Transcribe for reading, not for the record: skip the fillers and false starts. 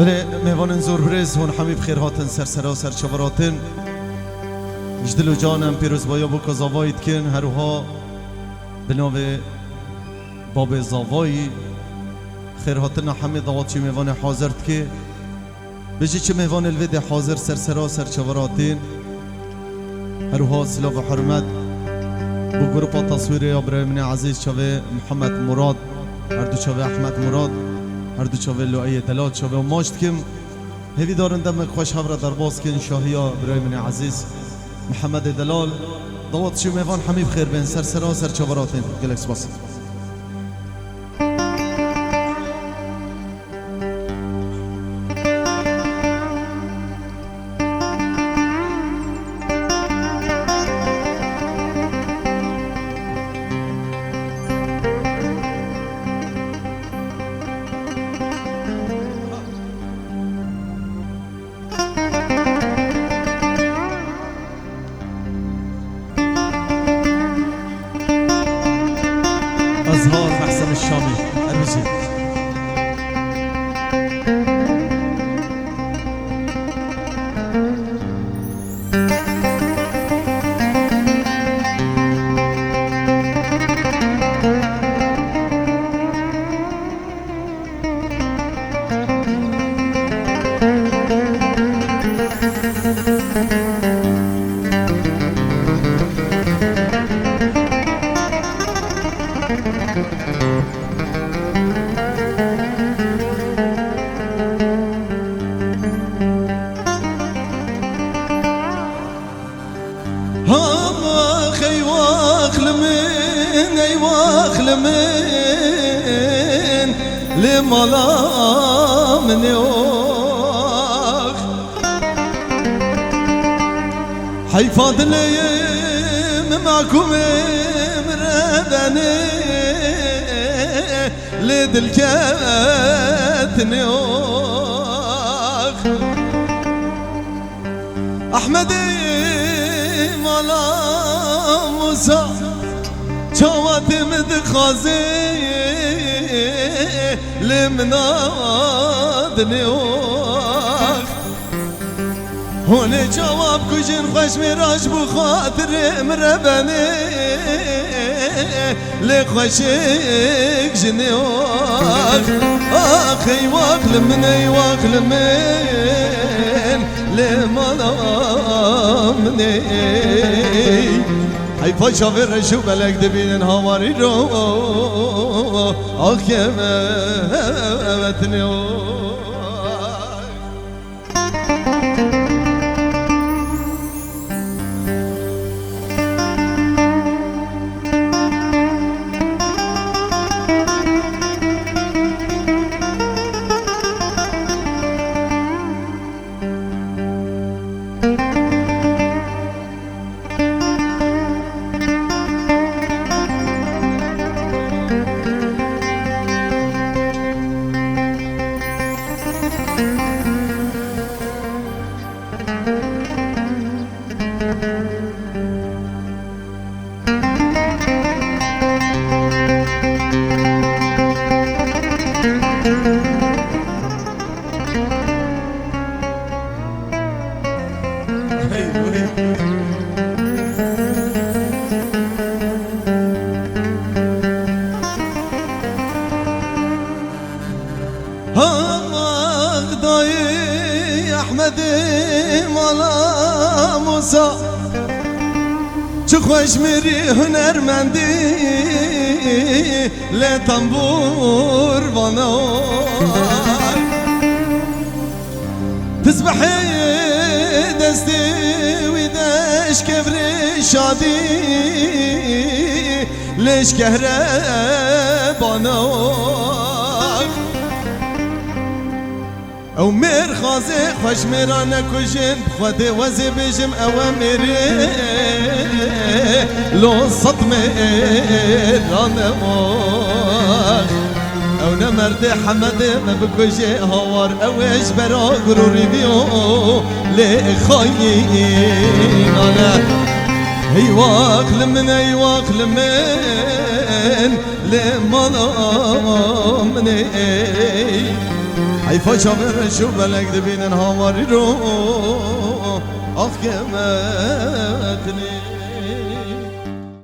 ولی میوان زور برز هون همی بخیر هاتن سرسرا سر چبراتن جدل و جانم پیروز بایا بو زاوایید کن هروها به ناو باب زاوایی خیر هاتن همی دعوت چی میوان حاضرد که بجی چه میوان الوید حاضر سرسرا سر چبراتن هروها سلاف و حرمت بو گروپا تصویر ابراهیم عزیز چاوه محمد مراد هر دو چاوه احمد مراد هر دو چاوه لعی دلال چاوه و ماشت کم هیوی دارن دم خوش هفره در باز کن شاهیا ابراهیم عزیز محمد دلال دوات شو میوان همی بخیر بین سرسرا سر چاوراتین گلکس باس أزهار محسن الشامي المجيد من لملا من يوخ حيفاد ليم معكم مردني لدل كاتن يوخ أحمدي ملا موسى جواد مدخازي لمناد نيوخ هون جواب كجن خوش مراج بخاطر مربني لخوشك جنيوخ اخي واكل مني واكل من لمنامني ای پاشا برشو بلک دبینن هواری رو آخ که وطنی مالا موسى چه خوش میری هنرمندی لتنبور وانار تسبحي دستي ويداش كفري شادي ليش كهربانار او مر خازه خوش میرانه کجن خود وزی بجم اوامری لو صدمه رانه او نمرد حمد ما بکجه هوار اوش برا غروری بیو لخاین آنه ای واقل من لمالا من حیفا چاورش و بلک دبینن هاواری رو آخ که مکنی